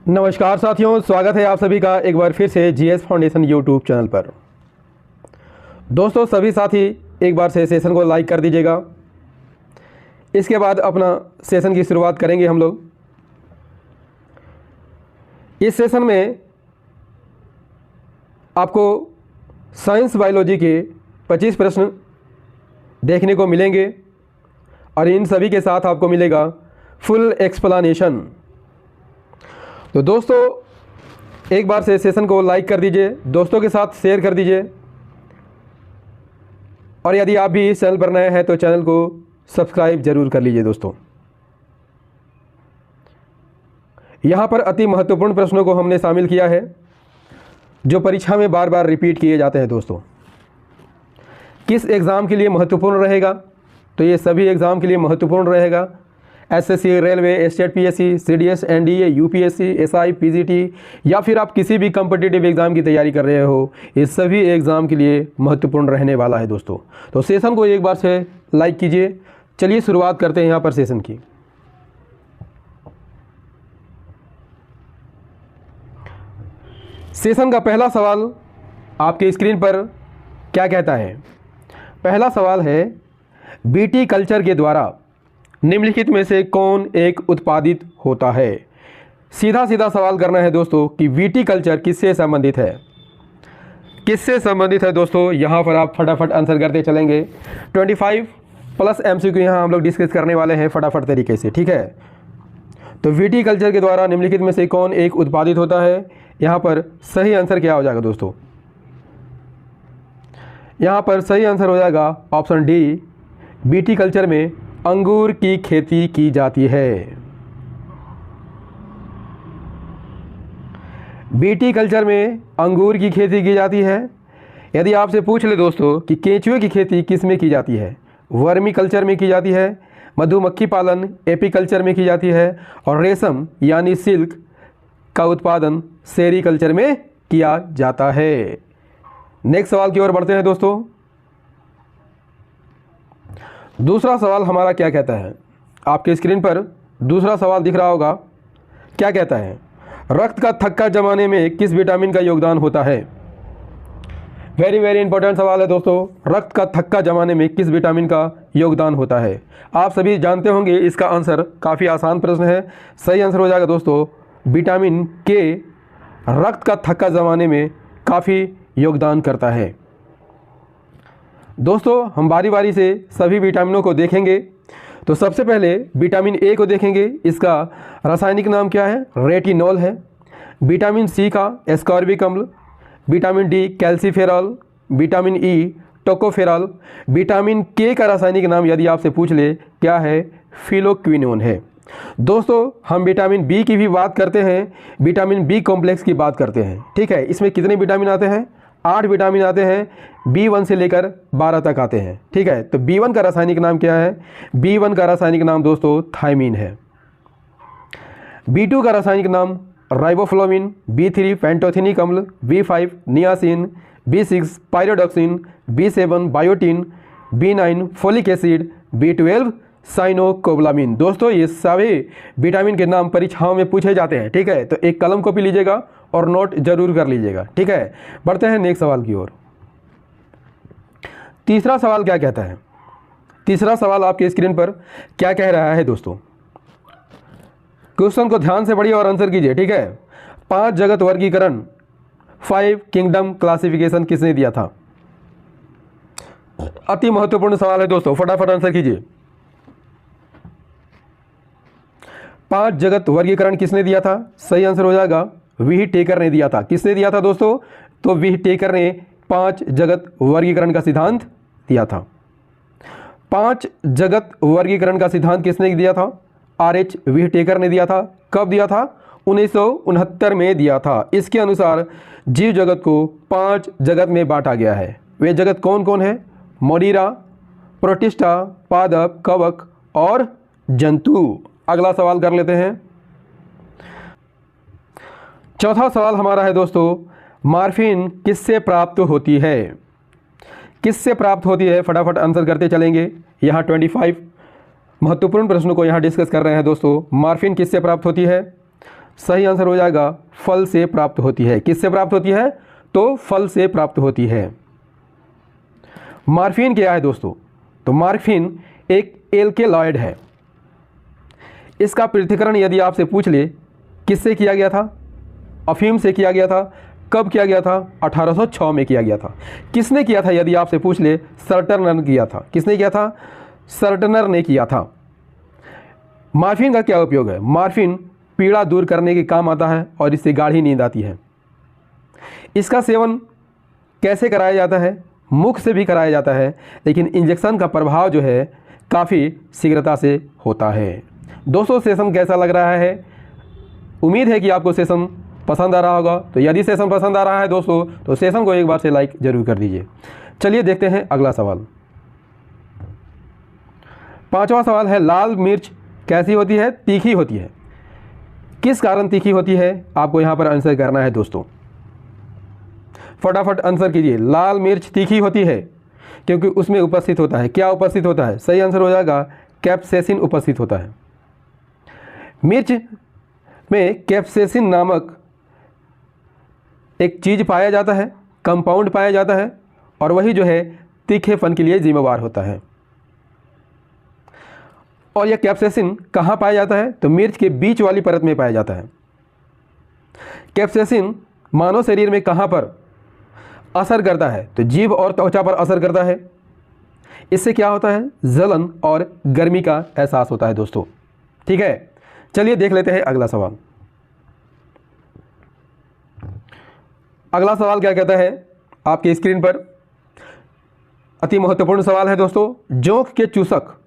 नमस्कार साथियों, स्वागत है आप सभी का एक बार फिर से जीएस फाउंडेशन यूट्यूब चैनल पर। दोस्तों, सभी साथी एक बार से सेशन को लाइक कर दीजिएगा। इसके बाद अपना सेशन की शुरुआत करेंगे हम लोग। इस सेशन में आपको साइंस बायोलॉजी के 25 प्रश्न देखने को मिलेंगे और इन सभी के साथ आपको मिलेगा फुल एक्सप्लेनेशन। तो दोस्तों, एक बार से सेशन को लाइक कर दीजिए, दोस्तों के साथ शेयर कर दीजिए और यदि आप भी इस चैनल पर नए हैं तो चैनल को सब्सक्राइब जरूर कर लीजिए। दोस्तों, यहाँ पर अति महत्वपूर्ण प्रश्नों को हमने शामिल किया है जो परीक्षा में बार बार रिपीट किए जाते हैं। दोस्तों, किस एग्ज़ाम के लिए महत्वपूर्ण रहेगा? तो ये सभी एग्ज़ाम के लिए महत्वपूर्ण रहेगा। SSC, railway, state PSC, CDS, NDA, UPSC, SI, PGT या फिर आप किसी भी कॉम्पिटिटिव एग्ज़ाम की तैयारी कर रहे हो, ये सभी एग्ज़ाम के लिए महत्वपूर्ण रहने वाला है। दोस्तों, तो सेशन को एक बार से लाइक कीजिए। चलिए शुरुआत करते हैं यहाँ पर सेशन की। सेशन का पहला सवाल आपके स्क्रीन पर क्या कहता है? पहला सवाल है, बीटी कल्चर के द्वारा निम्नलिखित में से कौन एक उत्पादित होता है? सीधा सीधा सवाल करना है दोस्तों कि बीटी कल्चर किससे संबंधित है, किससे संबंधित है। दोस्तों, यहाँ पर आप फटाफट आंसर करते चलेंगे। 25 प्लस एमसीक्यू यहाँ हम लोग डिस्कस करने वाले हैं फटाफट तरीके से, ठीक है। तो बीटी कल्चर के द्वारा निम्नलिखित में से कौन एक उत्पादित होता है? यहाँ पर सही आंसर क्या हो जाएगा दोस्तों? यहाँ पर सही आंसर हो जाएगा ऑप्शन डी, बीटी कल्चर में अंगूर की खेती की जाती है। बीटी कल्चर में अंगूर की खेती की जाती है। यदि आपसे पूछ ले दोस्तों कि केंचुए की खेती किस में की जाती है? वर्मी कल्चर में की जाती है, मधुमक्खी पालन एपीकल्चर में की जाती है और रेशम यानी सिल्क का उत्पादन सेरीकल्चर में किया जाता है। नेक्स्ट सवाल की ओर बढ़ते हैं दोस्तों। दूसरा सवाल हमारा क्या कहता है? आपके स्क्रीन पर दूसरा सवाल दिख रहा होगा। क्या कहता है? रक्त का थक्का जमाने में किस विटामिन का योगदान होता है? वेरी वेरी इंपॉर्टेंट सवाल है दोस्तों। रक्त का थक्का जमाने में किस विटामिन का योगदान होता है? आप सभी जानते होंगे, इसका आंसर काफ़ी आसान प्रश्न है। सही आंसर हो जाएगा दोस्तों विटामिन के रक्त का थक्का जमाने में काफ़ी योगदान करता है। दोस्तों, हम बारी बारी से सभी विटामिनों को देखेंगे। तो सबसे पहले विटामिन ए को देखेंगे। इसका रासायनिक नाम क्या है? रेटिनॉल है। विटामिन सी का एस्कॉर्बिक अम्ल, vitamin D calciferol, vitamin E tocopherol. Vitamin के का रासायनिक नाम यदि आपसे पूछ ले क्या है? फिलोक्विनोन है। दोस्तों, हम विटामिन बी की भी बात करते हैं, विटामिन बी कॉम्प्लेक्स की बात करते हैं, ठीक है। इसमें कितने विटामिन आते हैं? 8 विटामिन आते हैं। B1 से लेकर 12 तक आते हैं, ठीक है। तो B1 का रासायनिक नाम क्या है? B1 का रासायनिक नाम दोस्तों थायमीन है। B2 का रासायनिक नाम राइबोफ्लाविन, B3 पेंटोथेनिक अम्ल, B5 niacin, B6 pyridoxine, B7 biotin, B9 folic acid, B12 cyanocobalamin. दोस्तों, ये सभी विटामिन के नाम परीक्षाओं में पूछे जाते हैं, ठीक है। तो एक कलम कॉपी लीजिएगा और नोट जरूर कर लीजिएगा, ठीक है। बढ़ते हैं नेक्स्ट सवाल की ओर। तीसरा सवाल क्या कहता है? तीसरा सवाल आपके स्क्रीन पर क्या कह रहा है दोस्तों? क्वेश्चन को ध्यान से पढ़िए और आंसर कीजिए, ठीक है। 5 जगत वर्गीकरण 5 किंगडम क्लासिफिकेशन किसने दिया था? अति महत्वपूर्ण सवाल है दोस्तों, फटाफट आंसर कीजिए। 5 जगत वर्गीकरण किसने दिया था? सही आंसर हो जाएगा वी टेकर ने दिया था। किसने दिया था दोस्तों? तो वी टेकर ने 5 जगत वर्गीकरण का सिद्धांत दिया था। 5 जगत वर्गीकरण का सिद्धांत किसने दिया था? RH वी टेकर ने दिया था। कब दिया था? 1969 में दिया था। इसके अनुसार जीव जगत को 5 जगत में बांटा गया है। वे जगत कौन कौन है? मोडीरा, प्रोटिस्टा, पादप, कवक और जंतु। अगला सवाल कर लेते हैं। चौथा सवाल हमारा है दोस्तों, मॉर्फिन किससे प्राप्त होती है? किससे प्राप्त होती है? फटाफट आंसर करते चलेंगे। यहाँ 25 महत्वपूर्ण प्रश्नों को यहाँ डिस्कस कर रहे हैं दोस्तों। मॉर्फिन किससे प्राप्त होती है? सही आंसर हो जाएगा फल से प्राप्त होती है। किससे प्राप्त होती है? तो फल से प्राप्त होती है। मॉर्फिन क्या है दोस्तों? तो मॉर्फिन एक एल्केलॉइड है। इसका पृथक्करण यदि आपसे पूछ ले किससे किया गया था? अफीम से किया गया था। कब किया गया था? 1806 में किया गया था। किसने किया था यदि आपसे पूछ ले? सर्टनर ने किया था। किसने किया था? सर्टनर ने किया था। मॉर्फिन का क्या उपयोग है? मॉर्फिन पीड़ा दूर करने के काम आता है और इससे गाढ़ी नींद आती है। इसका सेवन कैसे कराया जाता है? मुख से भी कराया जाता है, लेकिन इंजेक्शन का प्रभाव जो है काफ़ी शीघ्रता से होता है। दोस्तों सेशन कैसा लग रहा है? उम्मीद है कि आपको सेशन पसंद आ रहा होगा। तो यदि सेशन पसंद आ रहा है दोस्तों तो सेशन को एक बार से लाइक जरूर कर दीजिए। चलिए देखते हैं अगला सवाल। 5वां सवाल है, लाल मिर्च कैसी होती है? तीखी होती है। किस कारण तीखी होती है? आपको यहाँ पर आंसर करना है दोस्तों। फटाफट आंसर कीजिए। लाल मिर्च तीखी होती है क्योंकि उसमें उपस्थित होता है, क्या उपस्थित होता है? सही आंसर हो जाएगा कैप्सेसिन उपस्थित होता है। मिर्च में कैप्सेसिन नामक एक चीज़ पाया जाता है, कंपाउंड पाया जाता है, और वही जो है तीखेपन के लिए जिम्मेवार होता है। और यह कैप्सेसिन कहाँ पाया जाता है? तो मिर्च के बीच वाली परत में पाया जाता है। कैप्सेसिन मानव शरीर में कहाँ पर असर करता है? तो जीभ और त्वचा पर असर करता है। इससे क्या होता है? जलन और गर्मी का एहसास होता है दोस्तों। ठीक है, चलिए देख लेते हैं अगला सवाल। अगला सवाल क्या कहता है आपकी स्क्रीन पर? अति महत्वपूर्ण सवाल है दोस्तों। जोंक के चूसक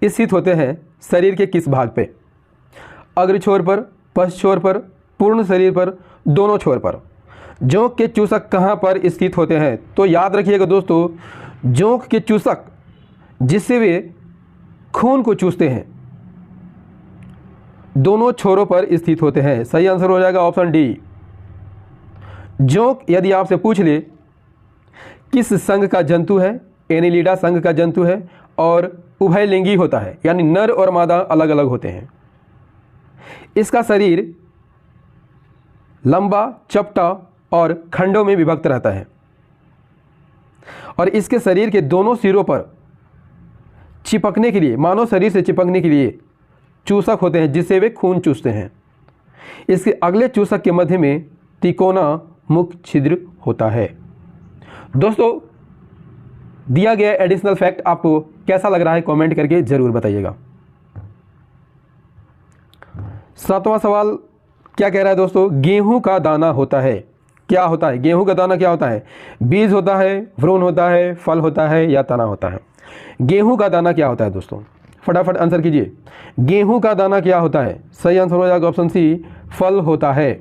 स्थित होते हैं शरीर के किस भाग पे? अग्र छोर पर, पश्च छोर पर, पूर्ण शरीर पर, दोनों छोर पर। जोंक के चूसक कहाँ पर स्थित होते हैं? तो याद रखिएगा दोस्तों, जोंक के चूसक जिससे वे खून को चूसते हैं दोनों छोरों पर स्थित होते हैं। सही आंसर हो जाएगा ऑप्शन डी। जोंक यदि आपसे पूछ ले किस संघ का जंतु है? एनिलिडा संघ का जंतु है और उभयलिंगी होता है, यानी नर और मादा अलग अलग होते हैं। इसका शरीर लंबा, चपटा और खंडों में विभक्त रहता है और इसके शरीर के दोनों सिरों पर चिपकने के लिए, मानव शरीर से चिपकने के लिए चूसक होते हैं जिससे वे खून चूसते हैं। इसके अगले चूसक के मध्य में तिकोना मुख छिद्र होता है। दोस्तों दिया गया एडिशनल फैक्ट आपको कैसा लग रहा है कमेंट करके जरूर बताइएगा। 7वां सवाल क्या कह रहा है दोस्तों? गेहूं का दाना होता है, क्या होता है? गेहूं का दाना क्या होता है? बीज होता है, भ्रूण होता है, फल होता है या तना होता है? गेहूं का दाना क्या होता है दोस्तों? फटाफट आंसर कीजिए। गेहूं का दाना क्या होता है? सही आंसर हो जाएगा ऑप्शन सी, फल होता है।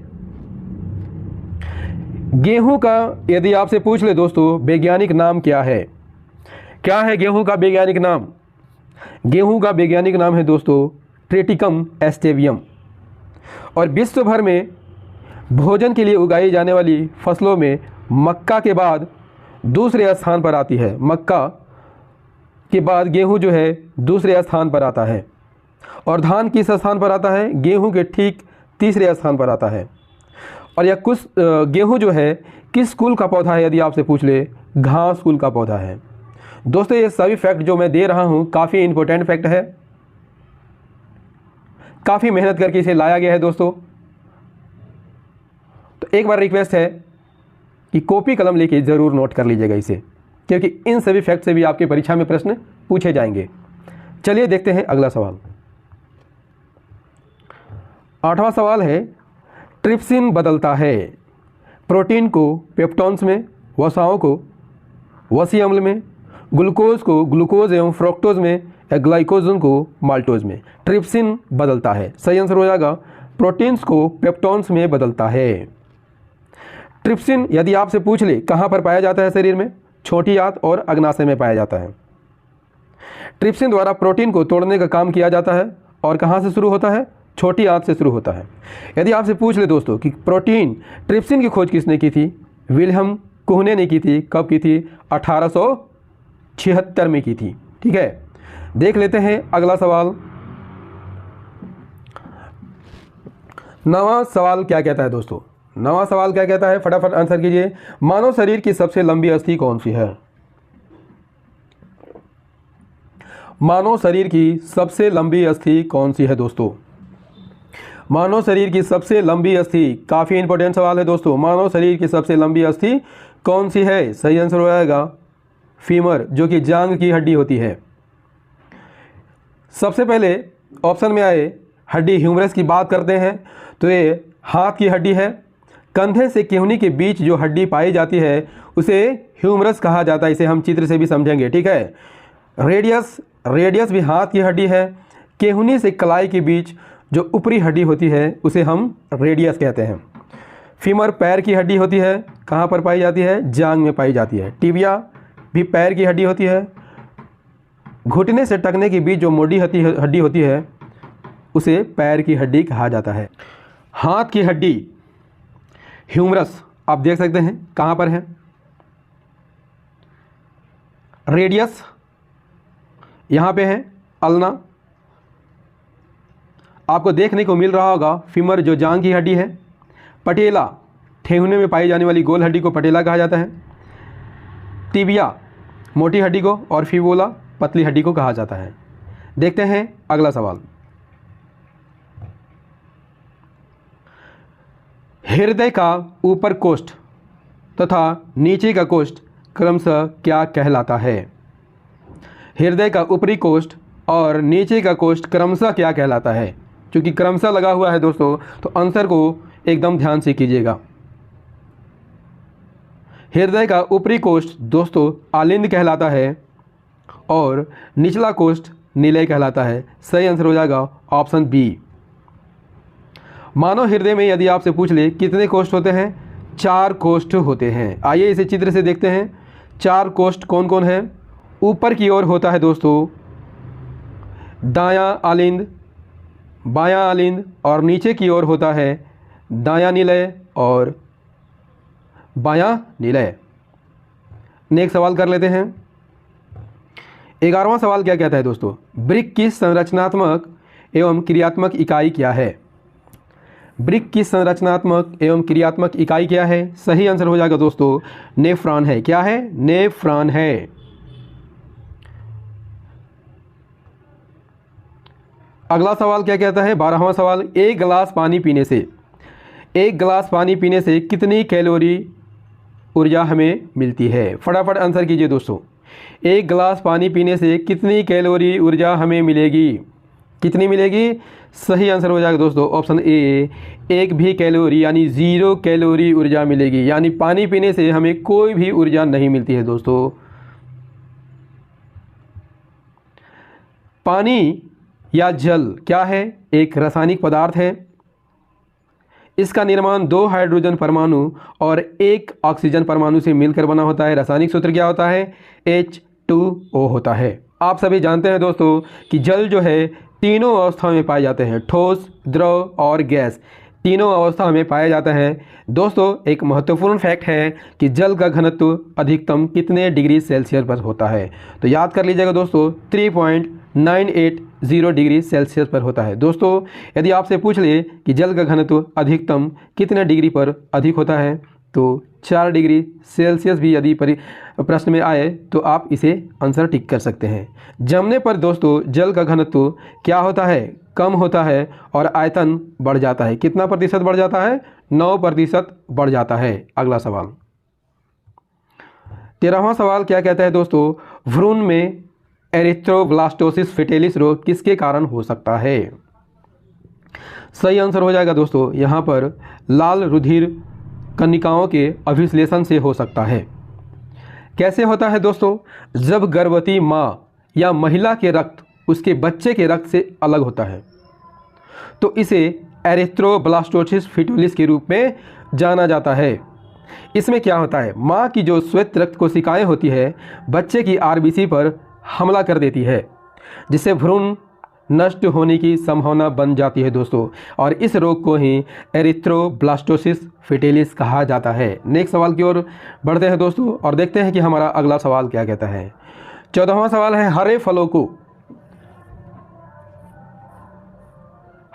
गेहूं का यदि आपसे पूछ ले दोस्तों वैज्ञानिक नाम क्या है? क्या है गेहूं का वैज्ञानिक नाम? गेहूं का वैज्ञानिक नाम है दोस्तों ट्रिटिकम एस्टेवियम। और विश्व भर में भोजन के लिए उगाई जाने वाली फसलों में मक्का के बाद दूसरे स्थान पर आती है। मक्का के बाद गेहूं जो है दूसरे स्थान पर आता है। और धान किस स्थान पर आता है? गेहूं के ठीक तीसरे स्थान पर आता है। और यह कुछ गेहूं जो है किस कुल का पौधा है यदि आपसे पूछ ले? घास कुल का पौधा है। दोस्तों ये सभी फैक्ट जो मैं दे रहा हूं काफ़ी इंपॉर्टेंट फैक्ट है, काफ़ी मेहनत करके इसे लाया गया है दोस्तों। तो एक बार रिक्वेस्ट है कि कॉपी कलम लेके ज़रूर नोट कर लीजिएगा इसे, क्योंकि इन सभी फैक्ट से भी आपकी परीक्षा में प्रश्न पूछे जाएंगे। चलिए देखते हैं अगला सवाल। 8वां सवाल है, ट्रिप्सिन बदलता है प्रोटीन को पेप्टोन्स में, वसाओं को वसी अम्ल में, ग्लूकोज को ग्लूकोज एवं फ्रक्टोज में या ग्लाइकोजन को माल्टोज में। ट्रिप्सिन बदलता है। सही आंसर हो जाएगा प्रोटीन्स को पेप्टोन्स में बदलता है। ट्रिप्सिन यदि आपसे पूछ ले कहाँ पर पाया जाता है शरीर में? छोटी आंत और अग्नाशय में पाया जाता है। ट्रिप्सिन द्वारा प्रोटीन को तोड़ने का काम किया जाता है और कहाँ से शुरू होता है? छोटी आंत से शुरू होता है। यदि आपसे पूछ ले दोस्तों कि प्रोटीन ट्रिप्सिन की खोज किसने की थी? विल्हम कुहने ने की थी। कब की थी? 1876 में की थी। ठीक है, देख लेते हैं अगला सवाल। नवा सवाल क्या कहता है दोस्तों? नवा सवाल क्या कहता है, फटाफट आंसर कीजिए। मानव शरीर की सबसे लंबी अस्थि कौन सी है? मानव शरीर की सबसे लंबी अस्थि कौन सी है दोस्तों? मानव शरीर की सबसे लंबी अस्थि, काफ़ी इंपॉर्टेंट सवाल है दोस्तों। मानव शरीर की सबसे लंबी अस्थि कौन सी है? सही आंसर हो जाएगा फीमर, जो कि जांग की हड्डी होती है। सबसे पहले ऑप्शन में आए हड्डी ह्यूमरस की बात करते हैं तो ये हाथ की हड्डी है। कंधे से केहनी के बीच जो हड्डी पाई जाती है उसे ह्यूमरस कहा जाता है। इसे हम चित्र से भी समझेंगे, ठीक है। रेडियस भी हाथ की हड्डी है। केहनी से कलाई के बीच जो ऊपरी हड्डी होती है उसे हम रेडियस कहते हैं। फीमर पैर की हड्डी होती है। कहाँ पर पाई जाती है? जांग में पाई जाती है। टिबिया भी पैर की हड्डी होती है। घुटने से टखने के बीच जो मोटी हड्डी होती है उसे पैर की हड्डी कहा जाता है। हाथ की हड्डी ह्यूमरस आप देख सकते हैं कहाँ पर है। रेडियस यहाँ पे है, अल्ना आपको देखने को मिल रहा होगा। फीमर जो जांग की हड्डी है। पटेला ठेहुने में पाई जाने वाली गोल हड्डी को पटेला कहा जाता है। टिबिया मोटी हड्डी को और फिबोला पतली हड्डी को कहा जाता है। देखते हैं अगला सवाल। हृदय का ऊपर कोष्ठ तथा नीचे का कोष्ठ क्रमशः क्या कहलाता है? हृदय का ऊपरी कोष्ठ और नीचे का कोष्ठ क्रमशः क्या कहलाता है? क्योंकि क्रमशः लगा हुआ है दोस्तों, तो आंसर को एकदम ध्यान से कीजिएगा। हृदय का ऊपरी कोष्ठ दोस्तों आलिंद कहलाता है और निचला कोष्ठ निलय कहलाता है। सही आंसर हो जाएगा ऑप्शन बी। मानव हृदय में यदि आपसे पूछ ले कितने कोष्ठ होते हैं? 4 कोष्ठ होते हैं। आइए इसे चित्र से देखते हैं। 4 कोष्ठ कौन कौन है? ऊपर की ओर होता है दोस्तों दायां आलिंद, बायां आलिंद और नीचे की ओर होता है दायां निलय और बायां निलय। नेक्स्ट सवाल कर लेते हैं। 11वां सवाल क्या कहता है दोस्तों? वृक्क की संरचनात्मक एवं क्रियात्मक इकाई क्या है? वृक्क की संरचनात्मक एवं क्रियात्मक इकाई क्या है? सही आंसर हो जाएगा दोस्तों नेफ्रॉन है। क्या है? नेफ्रॉन है। अगला सवाल क्या कहता है? 12वां सवाल। एक गिलास पानी पीने से कितनी कैलोरी ऊर्जा हमें मिलती है? फटाफट आंसर कीजिए दोस्तों। एक गिलास पानी पीने से कितनी कैलोरी ऊर्जा हमें मिलेगी? कितनी मिलेगी? सही आंसर हो जाएगा दोस्तों ऑप्शन ए, 1 भी कैलोरी यानी 0 कैलोरी ऊर्जा मिलेगी। यानी पानी पीने से हमें कोई भी ऊर्जा नहीं मिलती है दोस्तों। पानी या जल क्या है? एक रासायनिक पदार्थ है। इसका निर्माण 2 हाइड्रोजन परमाणु और 1 ऑक्सीजन परमाणु से मिलकर बना होता है। रासायनिक सूत्र क्या होता है? H2O होता है। आप सभी जानते हैं दोस्तों कि जल जो है तीनों अवस्था में पाए जाते हैं, ठोस, द्रव और गैस। तीनों अवस्था में पाए जाते हैं। दोस्तों एक महत्वपूर्ण फैक्ट है कि जल का घनत्व अधिकतम कितने डिग्री सेल्सियस पर होता है? तो याद कर लीजिएगा दोस्तों 3.980 डिग्री सेल्सियस पर होता है। दोस्तों यदि आपसे पूछ ले कि जल का घनत्व अधिकतम कितने डिग्री पर अधिक होता है तो 4 डिग्री सेल्सियस भी यदि प्रश्न में आए तो आप इसे आंसर टिक कर सकते हैं। जमने पर दोस्तों जल का घनत्व क्या होता है? कम होता है और आयतन बढ़ जाता है। कितना प्रतिशत बढ़ जाता है? 9% बढ़ जाता है। अगला सवाल 13वां सवाल क्या कहता है दोस्तों? भ्रूण में एरिथ्रोब्लास्टोसिस फेटेलिस रोग किसके कारण हो सकता है? सही आंसर हो जाएगा दोस्तों यहाँ पर लाल रुधिर कणिकाओं के अभिश्लेषण से हो सकता है। कैसे होता है दोस्तों? जब गर्भवती माँ या महिला के रक्त उसके बच्चे के रक्त से अलग होता है तो इसे एरिथ्रोब्लास्टोसिस फेटेलिस के रूप में जाना जाता है। इसमें क्या होता है? माँ की जो श्वेत रक्त कोशिकाएं होती है बच्चे की आरबीसी पर हमला कर देती है जिससे भ्रूण नष्ट होने की संभावना बन जाती है दोस्तों, और इस रोग को ही एरिथ्रोब्लास्टोसिस फेटेलिस कहा जाता है। नेक्स्ट सवाल की ओर बढ़ते हैं दोस्तों और देखते हैं कि हमारा अगला सवाल क्या कहता है। 14वां सवाल है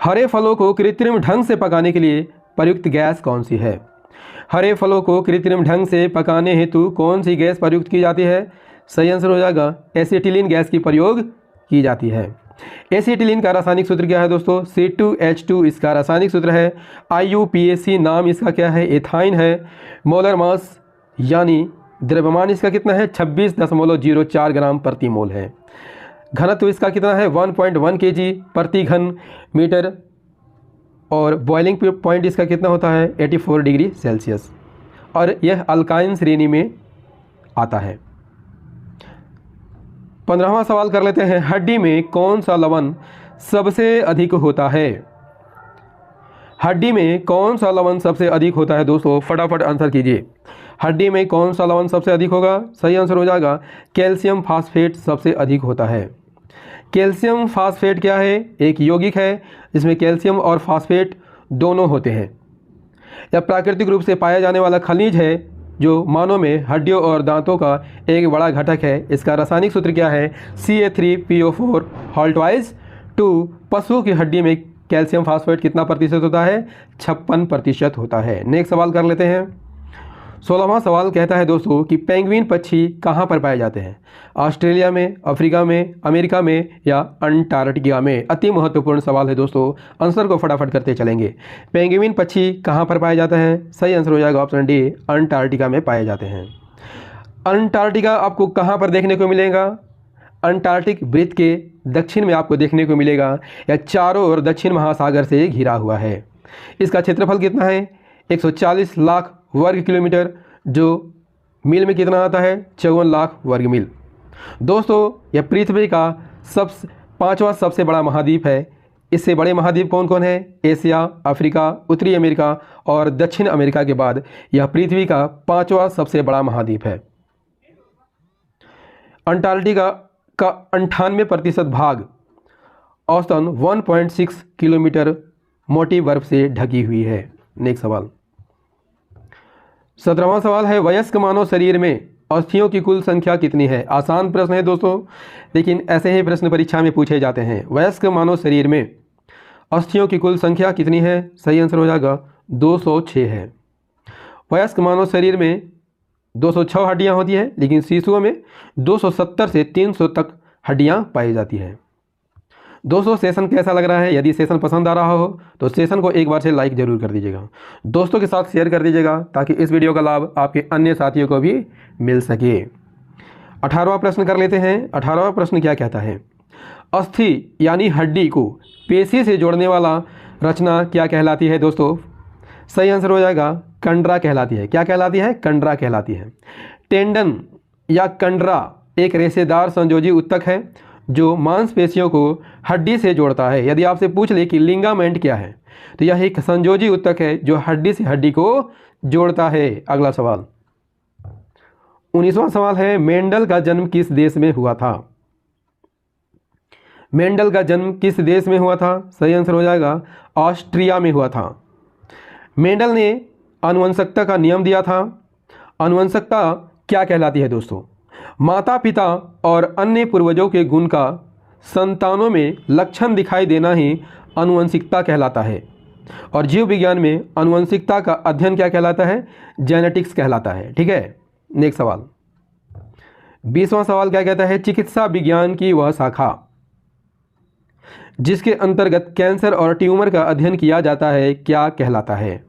हरे फलों को कृत्रिम ढंग से पकाने के लिए प्रयुक्त गैस कौन सी है? हरे फलों को कृत्रिम ढंग से पकाने हेतु कौन सी गैस प्रयुक्त की जाती है? सही आंसर हो जाएगा एसिटिलीन गैस की प्रयोग की जाती है। एसिटिलीन का रासायनिक सूत्र क्या है दोस्तों? C2H2 इसका रासायनिक सूत्र है। IUPAC नाम इसका क्या है? एथाइन है। मोलर मास यानी द्रव्यमान इसका कितना है? 26.04 ग्राम प्रति मोल है। घनत्व इसका कितना है? 1.1 kg प्रति घन मीटर। और बॉइलिंग पॉइंट इसका कितना होता है? 84 डिग्री सेल्सियस। और यह अल्काइन श्रेणी में आता है। 15वां सवाल कर लेते हैं। हड्डी में कौन सा लवण सबसे अधिक होता है? हड्डी में कौन सा लवण सबसे अधिक होता है दोस्तों? फटाफट आंसर कीजिए। हड्डी में कौन सा लवण सबसे अधिक होगा? सही आंसर हो जाएगा कैल्शियम फास्फेट सबसे अधिक होता है। कैल्शियम फास्फेट क्या है? एक यौगिक है जिसमें कैल्शियम और फास्फेट दोनों होते हैं। यह प्राकृतिक रूप से पाया जाने वाला खनिज है जो मानव में हड्डियों और दांतों का एक बड़ा घटक है। इसका रासायनिक सूत्र क्या है? Ca3PO4 हॉल्टवाइज 2। पशुओं की हड्डी में कैल्शियम फास्फेट कितना प्रतिशत होता है? 56% होता है। नेक्स्ट सवाल कर लेते हैं। 16वां सवाल कहता है दोस्तों कि पेंगुइन पक्षी कहाँ पर पाए जाते हैं? ऑस्ट्रेलिया में, अफ्रीका में, अमेरिका में या अंटार्कटिका में? अति महत्वपूर्ण सवाल है दोस्तों, आंसर को फटाफट करते चलेंगे। पेंगुइन पक्षी कहाँ पर पाए जाते हैं? सही आंसर हो जाएगा ऑप्शन डी, अंटार्कटिका में पाए जाते हैं। अंटार्कटिका आपको कहाँ पर देखने को मिलेगा? अंटार्कटिक वृत्त के दक्षिण में आपको देखने को मिलेगा। यह चारों ओर दक्षिण महासागर से घिरा हुआ है। इसका क्षेत्रफल कितना है? 140 लाख वर्ग किलोमीटर, जो मील में कितना आता है? 54 लाख वर्ग मील। दोस्तों यह पृथ्वी का पांचवा सबसे बड़ा महाद्वीप है। इससे बड़े महाद्वीप कौन कौन है? एशिया, अफ्रीका, उत्तरी अमेरिका और दक्षिण अमेरिका के बाद यह पृथ्वी का पांचवा सबसे बड़ा महाद्वीप है। अंटार्कटिका का 98% भाग औसतन 1.6 किलोमीटर मोटी बर्फ से ढकी हुई है। नेक्स्ट सवाल 17वां सवाल है। वयस्क मानव शरीर में अस्थियों की कुल संख्या कितनी है? आसान प्रश्न है दोस्तों, लेकिन ऐसे ही प्रश्न परीक्षा में पूछे जाते हैं। वयस्क मानव शरीर में अस्थियों की कुल संख्या कितनी है? सही आंसर हो जाएगा 206 है। वयस्क मानव शरीर में 206 हड्डियां होती हैं, लेकिन शिशुओं में 270 से 300 तक हड्डियां पाई जाती हैं। दोस्तों सेशन कैसा लग रहा है? यदि सेशन पसंद आ रहा हो तो सेशन को एक बार से लाइक जरूर कर दीजिएगा, दोस्तों के साथ शेयर कर दीजिएगा ताकि इस वीडियो का लाभ आपके अन्य साथियों को भी मिल सके। 18वां प्रश्न कर लेते हैं। 18वां प्रश्न क्या कहता है? अस्थि यानी हड्डी को पेशी से जोड़ने वाला रचना क्या कहलाती है दोस्तों? सही आंसर हो जाएगा कंडरा कहलाती है। क्या कहलाती है? कंडरा कहलाती है। टेंडन या कंडरा एक रेशेदार संयोजी ऊतक है जो मांसपेशियों को हड्डी से जोड़ता है। यदि आपसे पूछ ले कि लिगामेंट क्या है, तो यह एक संयोजी ऊतक है जो हड्डी से हड्डी को जोड़ता है। अगला सवाल 19वां सवाल है। मेंडल का जन्म किस देश में हुआ था? मेंडल का जन्म किस देश में हुआ था? सही आंसर हो जाएगा ऑस्ट्रिया में हुआ था। मेंडल ने आनुवंशिकता का नियम दिया था। आनुवंशिकता क्या कहलाती है दोस्तों? माता पिता और अन्य पूर्वजों के गुण का संतानों में लक्षण दिखाई देना ही आनुवंशिकता कहलाता है। और जीव विज्ञान में आनुवंशिकता का अध्ययन क्या कहलाता है? जेनेटिक्स कहलाता है। ठीक है, नेक्स्ट सवाल 20वां सवाल क्या कहता है? चिकित्सा विज्ञान की वह शाखा जिसके अंतर्गत कैंसर और ट्यूमर का अध्ययन किया जाता है क्या कहलाता है?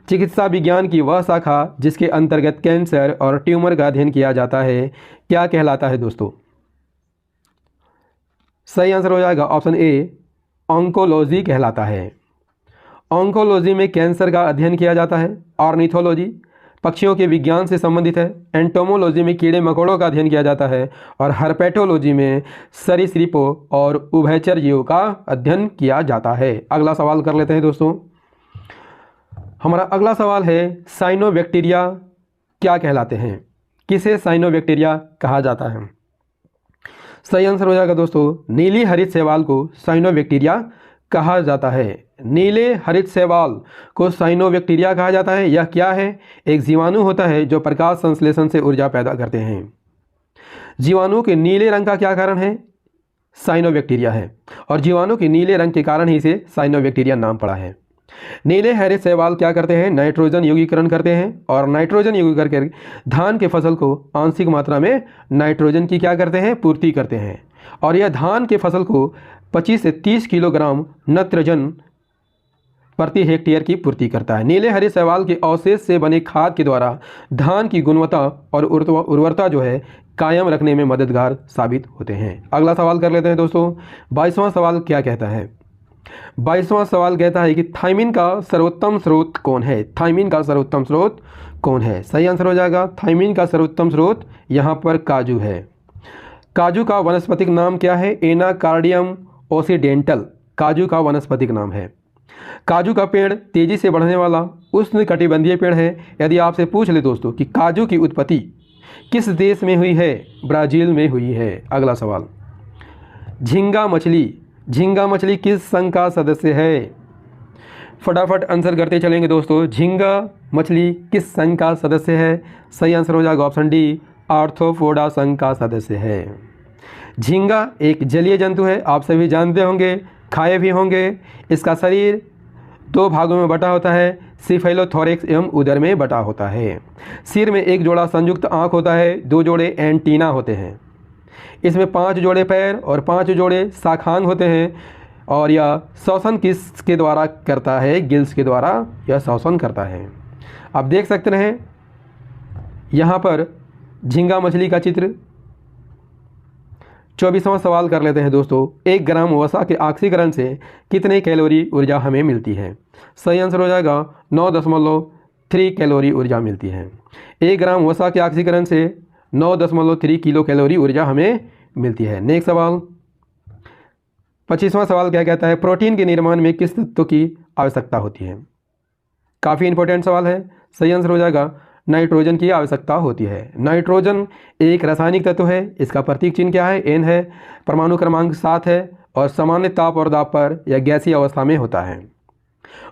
चिकित्सा विज्ञान की वह शाखा जिसके अंतर्गत कैंसर और ट्यूमर का अध्ययन किया जाता है क्या कहलाता है दोस्तों? सही आंसर हो जाएगा ऑप्शन ए, ऑन्कोलॉजी कहलाता है। ऑन्कोलॉजी में कैंसर का अध्ययन किया जाता है। ऑर्निथोलॉजी पक्षियों के विज्ञान से संबंधित है। एंटोमोलॉजी में कीड़े मकोड़ों का अध्ययन किया जाता है। और हर्पेटोलॉजी में सरीसृपों और उभयचर जीवों का अध्ययन किया जाता है। अगला सवाल कर लेते हैं दोस्तों। हमारा अगला सवाल है साइनोबैक्टीरिया क्या कहलाते हैं? किसे साइनोबैक्टीरिया कहा जाता है? सही आंसर हो जाएगा दोस्तों नीली हरित शैवाल को साइनोबैक्टीरिया कहा जाता है। नीले हरित शैवाल को साइनोबैक्टीरिया कहा जाता है। यह क्या है? एक जीवाणु होता है जो प्रकाश संश्लेषण से ऊर्जा पैदा करते हैं। जीवाणु के नीले रंग का क्या कारण है? साइनोबैक्टीरिया है और जीवाणु के नीले रंग के कारण ही इसे साइनोबैक्टीरिया नाम पड़ा है। नीले हरे शैवाल क्या करते हैं, नाइट्रोजन यौगीकरण करते हैं और नाइट्रोजन यौगीकरण करके धान के फसल को आंशिक मात्रा में नाइट्रोजन की क्या करते हैं, पूर्ति करते हैं और यह धान के फसल को 25 से 30 किलोग्राम नाइट्रोजन प्रति हेक्टेयर की पूर्ति करता है। नीले हरे शैवाल के अवशेष से बने खाद के द्वारा धान की गुणवत्ता और उर्वरता जो है कायम रखने में मददगार साबित होते हैं। अगला सवाल कर लेते हैं दोस्तों। 22वां सवाल क्या कहता है? 22वां सवाल कहता है कि थायमिन का सर्वोत्तम स्रोत कौन है? थायमिन का सर्वोत्तम स्रोत कौन है? सही आंसर हो जाएगा थायमिन का सर्वोत्तम स्रोत यहाँ पर काजू है। काजू का वनस्पतिक नाम क्या है? एनाकार्डियम ओसिडेंटल काजू का वनस्पतिक नाम है। काजू का पेड़ तेजी से बढ़ने वाला उष्णकटिबंधीय पेड़ है। यदि आपसे पूछ ले दोस्तों कि काजू की उत्पत्ति किस देश में हुई है? ब्राज़ील में हुई है। अगला सवाल, झींगा मछली किस संघ का सदस्य है? फटाफट आंसर करते चलेंगे दोस्तों। झींगा मछली किस संघ का सदस्य है? सही आंसर हो जाएगा ऑप्शन डी, आर्थ्रोपोडा संघ का सदस्य है। झींगा एक जलीय जंतु है, आप सभी जानते होंगे, खाए भी होंगे। इसका शरीर 2 भागों में बटा होता है, सिफेलोथोरैक्स एवं उदर में बटा होता है। सिर में एक जोड़ा संयुक्त आँख होता है, 2 जोड़े एंटीना होते हैं। इसमें 5 जोड़े पैर और 5 जोड़े शाखांग होते हैं और यह श्वसन किसके द्वारा करता है? गिल्स के द्वारा यह श्वसन करता है। आप देख सकते हैं यहाँ पर झींगा मछली का चित्र। 24वां सवाल कर लेते हैं दोस्तों। 1 ग्राम वसा के ऑक्सीकरण से कितने कैलोरी ऊर्जा हमें मिलती है? सही आंसर हो जाएगा 9.3 कैलोरी ऊर्जा मिलती है। 1 ग्राम वसा के ऑक्सीकरण से 9.3 किलो कैलोरी ऊर्जा हमें मिलती है। नेक्स्ट सवाल, 25वां सवाल क्या कहता है? प्रोटीन के निर्माण में किस तत्व की आवश्यकता होती है? काफ़ी इंपॉर्टेंट सवाल है। सही आंसर हो जाएगा नाइट्रोजन की आवश्यकता होती है। नाइट्रोजन एक रासायनिक तत्व है। इसका प्रतीक चिन्ह क्या है? एन है। परमाणु क्रमांक 7 है और सामान्य ताप और दाब पर यह गैसीय अवस्था में होता है।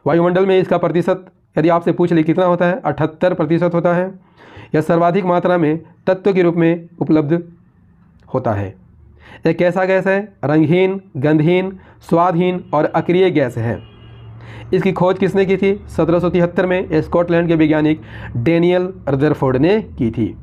वायुमंडल में इसका प्रतिशत यदि आपसे पूछ ले कितना होता है? 78% होता है। यह सर्वाधिक मात्रा में तत्व के रूप में उपलब्ध होता है। यह कैसा गैस है? रंगहीन, गंधहीन, स्वादहीन और अक्रिय गैस है। इसकी खोज किसने की थी? 1773 में स्कॉटलैंड के वैज्ञानिक डेनियल रदरफोर्ड ने की थी।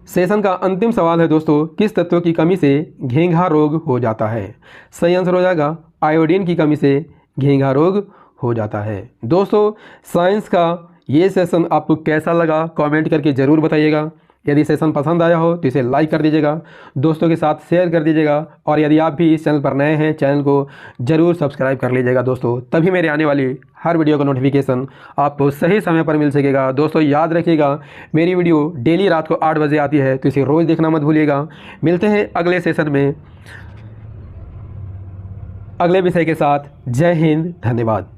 सेशन का अंतिम सवाल है दोस्तों, किस तत्व की कमी से घेंघा रोग हो जाता है? सही आंसर हो जाएगा आयोडीन की कमी से घेंघा रोग हो जाता है। दोस्तों साइंस का ये सेशन आपको कैसा लगा कमेंट करके ज़रूर बताइएगा। यदि सेशन पसंद आया हो तो इसे लाइक कर दीजिएगा, दोस्तों के साथ शेयर कर दीजिएगा और यदि आप भी इस चैनल पर नए हैं चैनल को ज़रूर सब्सक्राइब कर लीजिएगा दोस्तों, तभी मेरे आने वाली हर वीडियो का नोटिफिकेशन आपको सही समय पर मिल सकेगा। दोस्तों याद रखिएगा मेरी वीडियो डेली रात को 8 बजे आती है, तो इसे रोज़ देखना मत भूलिएगा। मिलते हैं अगले सेशन में अगले विषय के साथ। जय हिंद, धन्यवाद।